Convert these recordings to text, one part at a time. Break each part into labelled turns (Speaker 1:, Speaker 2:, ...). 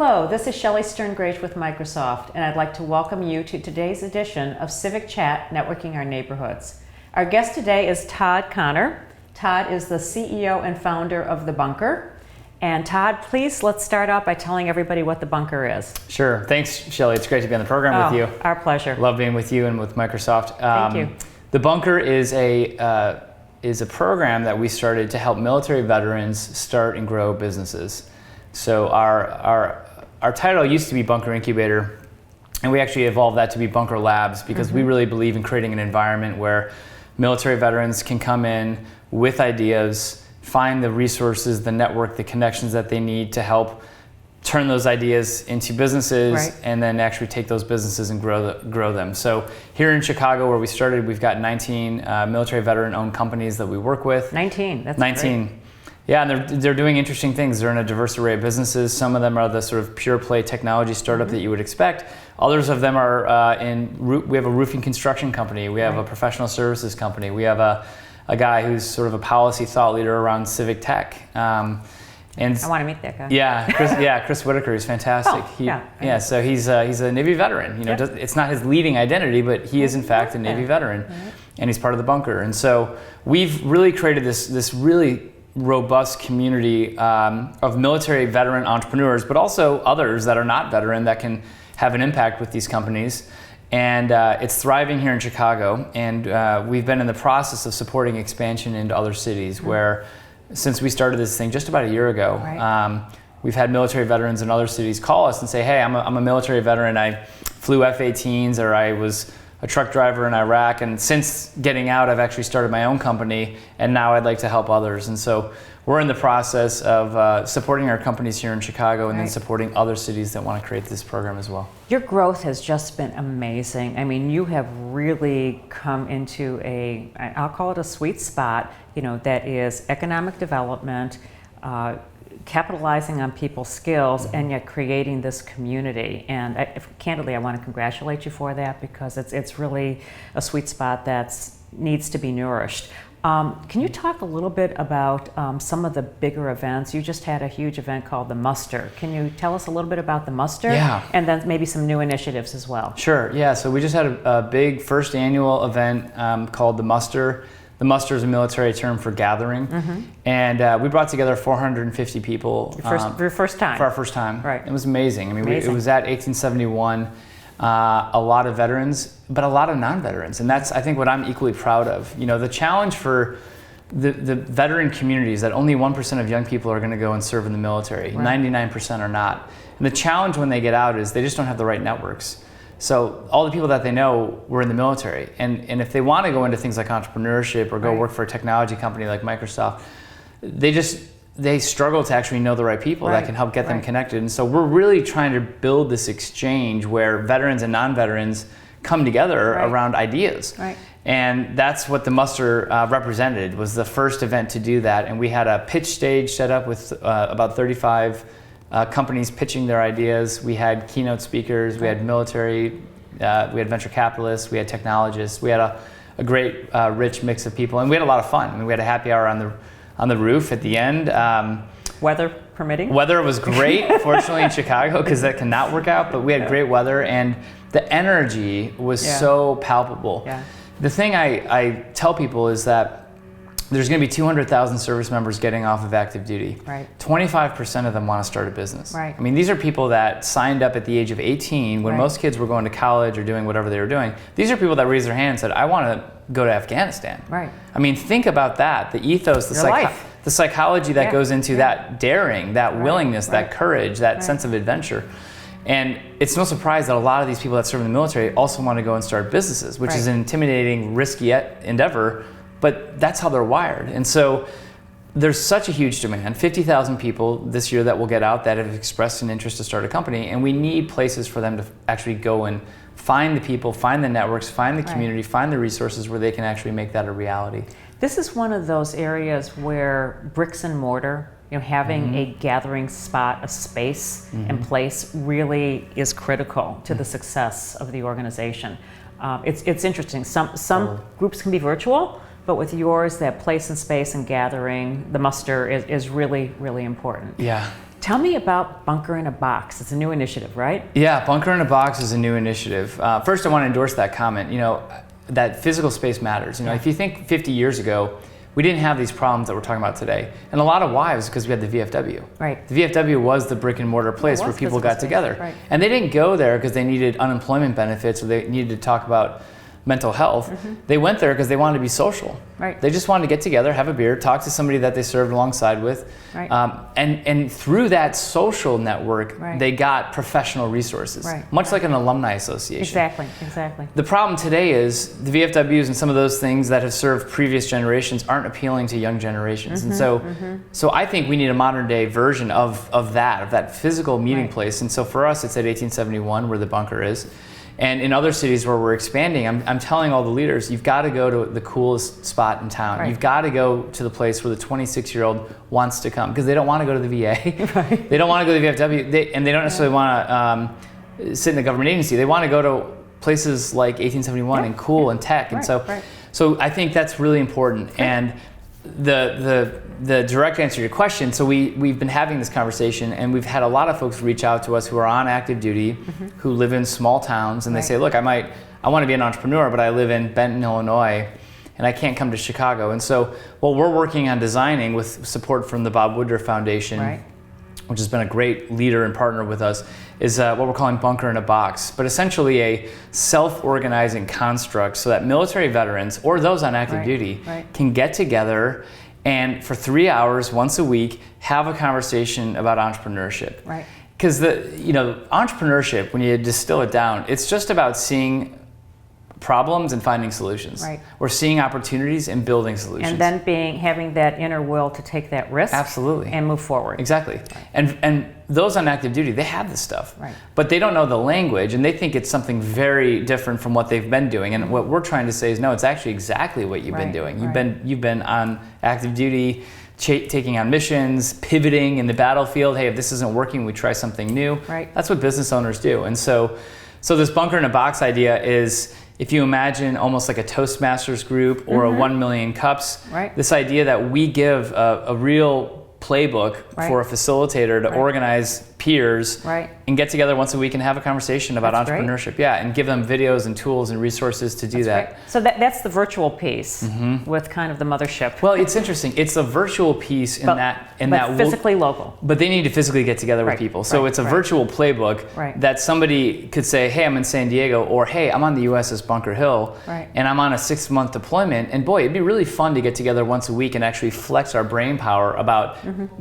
Speaker 1: Hello, this is Shelley Stern-Grage with Microsoft, and I'd like to welcome you to today's edition of Civic Chat, Networking Our Neighborhoods. Our guest today is Todd Connor. Todd is the CEO and founder of The Bunker. And Todd, please, let's start out by telling everybody what The Bunker is.
Speaker 2: Sure. Thanks, Shelley. It's great to be on the program with you.
Speaker 1: Our pleasure.
Speaker 2: Love being with you and with Microsoft.
Speaker 1: Thank you.
Speaker 2: The Bunker is a program that we started to help military veterans start and grow businesses. So our title used to be Bunker Incubator, and we actually evolved that to be Bunker Labs because we really believe in creating an environment where military veterans can come in with ideas, find the resources, the network, the connections that they need to help turn those ideas into businesses, and then actually take those businesses and grow them. So here in Chicago, where we started, we've got 19 military veteran-owned companies that we work with.
Speaker 1: 19, that's
Speaker 2: 19. Great. Yeah, and they're doing interesting things. They're in a diverse array of businesses. Some of them are the sort of pure play technology startup that you would expect. Others of them are we have a roofing construction company. We have a professional services company. We have a guy who's sort of a policy thought leader around civic tech. And
Speaker 1: I want to meet that guy.
Speaker 2: Yeah, Chris Whitaker is fantastic. So he's a Navy veteran. You know, it's not his leading identity, but he is in fact a Navy veteran, and he's part of the Bunker. And so we've really created this really robust community of military veteran entrepreneurs, but also others that are not veteran that can have an impact with these companies. And it's thriving here in Chicago, and we've been in the process of supporting expansion into other cities where, since we started this thing just about a year ago, we've had military veterans in other cities call us and say, hey, I'm a military veteran, I flew F-18s, or I was a truck driver in Iraq, and since getting out I've actually started my own company, and now I'd like to help others. And so we're in the process of supporting our companies here in Chicago, and then supporting other cities that want to create this program as well.
Speaker 1: Your growth has just been amazing. I mean, you have really come into I'll call it a sweet spot, you know, that is economic development, capitalizing on people's skills, and yet creating this community. And candidly, I want to congratulate you for that, because it's really a sweet spot that needs to be nourished. Can you talk a little bit about some of the bigger events? You just had a huge event called the Muster. Can you tell us a little bit about the Muster?
Speaker 2: Yeah. And
Speaker 1: then maybe some new initiatives as well.
Speaker 2: Sure, yeah. So we just had a big first annual event called the Muster. The Muster is a military term for gathering, and we brought together 450 people.
Speaker 1: Your first time?
Speaker 2: For our first time.
Speaker 1: Right.
Speaker 2: It was amazing. I mean, it was at 1871. A lot of veterans, but a lot of non-veterans, and that's, I think, what I'm equally proud of. You know, the challenge for the veteran community is that only 1% of young people are going to go and serve in the military. 99% are not. And the challenge when they get out is they just don't have the right networks. So all the people that they know were in the military, and if they want to go into things like entrepreneurship or go work for a technology company like Microsoft, they struggle to actually know the right people that can help get them connected. And so we're really trying to build this exchange where veterans and non-veterans come together around ideas. And that's what the Muster represented, was the first event to do that. And we had a pitch stage set up with about 35 companies pitching their ideas. We had keynote speakers, we had military, we had venture capitalists, we had technologists. We had a great rich mix of people, and we had a lot of fun. I mean, we had a happy hour on the roof at the end.
Speaker 1: Weather permitting?
Speaker 2: Weather was great, fortunately, in Chicago, because that cannot work out, but we had great weather, and the energy was so palpable. The thing I tell people is that there's going to be 200,000 service members getting off of active duty. 25% of them want to start a business. I mean, these are people that signed up at the age of 18 when most kids were going to college or doing whatever they were doing. These are people that raised their hand and said, I want to go to Afghanistan. I mean, think about that, the ethos, the psychology that goes into that daring, that willingness, that courage, that sense of adventure. And it's no surprise that a lot of these people that serve in the military also want to go and start businesses, which is an intimidating, risky endeavor, but that's how they're wired. And so there's such a huge demand, 50,000 people this year that will get out that have expressed an interest to start a company, and we need places for them to actually go and find the people, find the networks, find the community, find the resources where they can actually make that a reality.
Speaker 1: This is one of those areas where bricks and mortar, you know, having a gathering spot, a space and place really is critical to the success of the organization. It's interesting. Some groups can be virtual, but with yours, that place and space and gathering, the Muster is really, really important.
Speaker 2: Yeah.
Speaker 1: Tell me about Bunker in a Box. It's a new initiative, right?
Speaker 2: Yeah, Bunker in a Box is a new initiative. First, I want to endorse that comment. That physical space matters. If you think 50 years ago, we didn't have these problems that we're talking about today. And a lot of why was because we had the VFW.
Speaker 1: Right.
Speaker 2: The VFW was the brick and mortar place where people got together.
Speaker 1: Right.
Speaker 2: And they didn't go there because they needed unemployment benefits or they needed to talk about mental health. They went there because they wanted to be social.
Speaker 1: Right.
Speaker 2: They just wanted to get together, have a beer, talk to somebody that they served alongside with.
Speaker 1: Right.
Speaker 2: And through that social network, they got professional resources, much like an alumni association.
Speaker 1: Exactly.
Speaker 2: The problem today is the VFWs and some of those things that have served previous generations aren't appealing to young generations. And so I think we need a modern day version of that physical meeting place. And so for us, it's at 1871 where the Bunker is. And in other cities where we're expanding, I'm telling all the leaders, you've got to go to the coolest spot in town. Right. You've got to go to the place where the 26-year-old wants to come because they don't want to go to the VA. Right. They don't want to go to the VFW, and they don't necessarily want to sit in the government agency. They want to go to places like 1871 and cool and tech. And so I think that's really important. Right. And the direct answer to your question, so we've been having this conversation and we've had a lot of folks reach out to us who are on active duty, who live in small towns, and they say, look, I want to be an entrepreneur, but I live in Benton, Illinois, and I can't come to Chicago. And so what we're working on designing with support from the Bob Woodruff Foundation, which has been a great leader and partner with us, is what we're calling Bunker in a Box, but essentially a self-organizing construct so that military veterans or those on active duty can get together and for 3 hours once a week have a conversation about entrepreneurship. Right. Because entrepreneurship, when you distill it down, it's just about seeing problems and finding solutions. Right. Or seeing opportunities and building solutions.
Speaker 1: And then having that inner will to take that risk.
Speaker 2: Absolutely.
Speaker 1: And move forward.
Speaker 2: Exactly. Right. And those on active duty, they have this stuff. Right. But they don't know the language and they think it's something very different from what they've been doing. And what we're trying to say is no, it's actually exactly what you've been doing. You've been on active duty, taking on missions, pivoting in the battlefield. Hey, if this isn't working, we try something new. Right. That's what business owners do. And so this Bunker in a Box idea is, if you imagine almost like a Toastmasters group or a 1 million cups, this idea that we give a real playbook for a facilitator to organize peers and get together once a week and have a conversation about entrepreneurship. Yeah, and give them videos and tools and resources to do that.
Speaker 1: Great. So that's the virtual piece with kind of the mothership.
Speaker 2: Well, it's interesting. It's a virtual piece that
Speaker 1: physically local.
Speaker 2: But they need to physically get together with people. So it's a virtual playbook that somebody could say, hey, I'm in San Diego, or hey, I'm on the USS Bunker Hill, and I'm on a 6-month deployment. And boy, it'd be really fun to get together once a week and actually flex our brain power about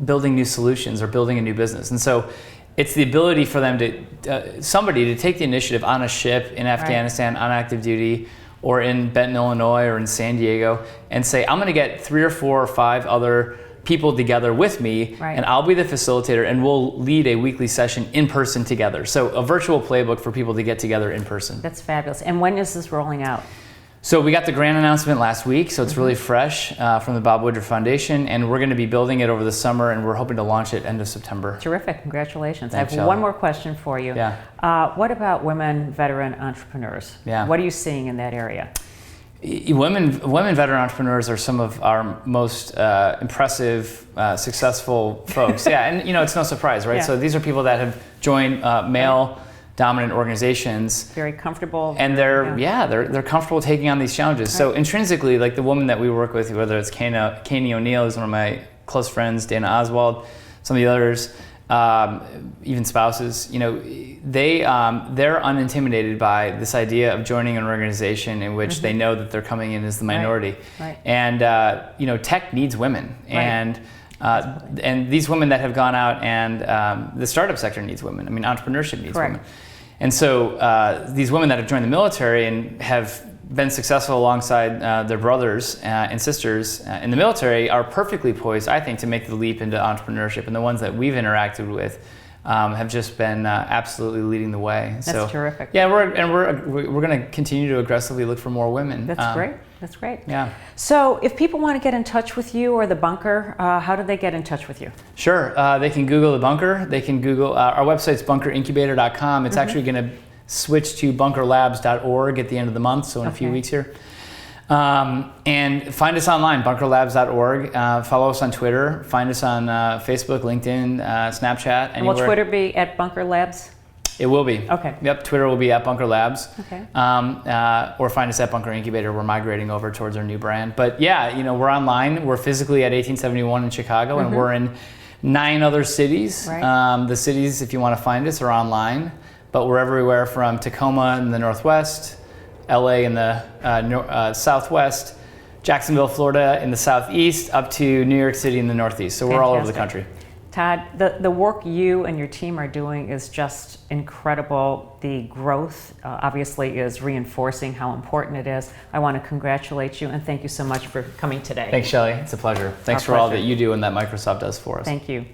Speaker 2: building new solutions or building a new business. And so it's the ability for them to, somebody to take the initiative on a ship in Afghanistan on active duty or in Benton, Illinois or in San Diego and say, I'm going to get 3 or 4 or 5 other people together with me and I'll be the facilitator and we'll lead a weekly session in person together. So a virtual playbook for people to get together in person.
Speaker 1: That's fabulous. And when is this rolling out?
Speaker 2: So we got the grant announcement last week, so it's really fresh from the Bob Woodruff Foundation, and we're going to be building it over the summer, and we're hoping to launch it end of September.
Speaker 1: Terrific. Congratulations.
Speaker 2: Thanks,
Speaker 1: I have one more question for you.
Speaker 2: Yeah.
Speaker 1: What about women veteran entrepreneurs?
Speaker 2: Yeah.
Speaker 1: What are you seeing in that area?
Speaker 2: Women veteran entrepreneurs are some of our most impressive, successful folks. Yeah, and it's no surprise, right? So these are people that have joined male dominant organizations,
Speaker 1: very comfortable,
Speaker 2: and they're comfortable taking on these challenges. So intrinsically, like the woman that we work with, whether it's Kanye O'Neill, who's one of my close friends, Dana Oswald, some of the others, even spouses, they're unintimidated by this idea of joining an organization in which they know that they're coming in as the minority. And tech needs women, and these women that have gone out, and the startup sector needs women. I mean, entrepreneurship needs women. And so these women that have joined the military and have been successful alongside their brothers and sisters in the military are perfectly poised, I think, to make the leap into entrepreneurship. And the ones that we've interacted with have just been absolutely leading the way.
Speaker 1: That's terrific.
Speaker 2: Yeah, we're going to continue to aggressively look for more women.
Speaker 1: That's great. That's great.
Speaker 2: Yeah.
Speaker 1: So if people want to get in touch with you or the Bunker, how do they get in touch with you?
Speaker 2: Sure. They can Google the Bunker. They can Google our website's bunkerincubator.com. It's actually going to switch to bunkerlabs.org at the end of the month, so in a few weeks here. And find us online, bunkerlabs.org. Follow us on Twitter. Find us on Facebook, LinkedIn, Snapchat, anywhere.
Speaker 1: And will Twitter be at Bunker Labs?
Speaker 2: It will be.
Speaker 1: Okay.
Speaker 2: Yep, Twitter will be at Bunker Labs.
Speaker 1: Okay.
Speaker 2: Or find us at Bunker Incubator. We're migrating over towards our new brand. But yeah, we're online. We're physically at 1871 in Chicago, and we're in 9 other cities.
Speaker 1: Right.
Speaker 2: The cities, if you want to find us, are online. But we're everywhere from Tacoma in the Northwest, LA in the Southwest, Jacksonville, Florida in the Southeast, up to New York City in the Northeast. So we're all over the country.
Speaker 1: Todd, the work you and your team are doing is just incredible. The growth obviously is reinforcing how important it is. I want to congratulate you and thank you so much for coming today.
Speaker 2: Thanks, Shelley. It's a pleasure. Thanks for all that you do and that Microsoft does for us.
Speaker 1: Thank you.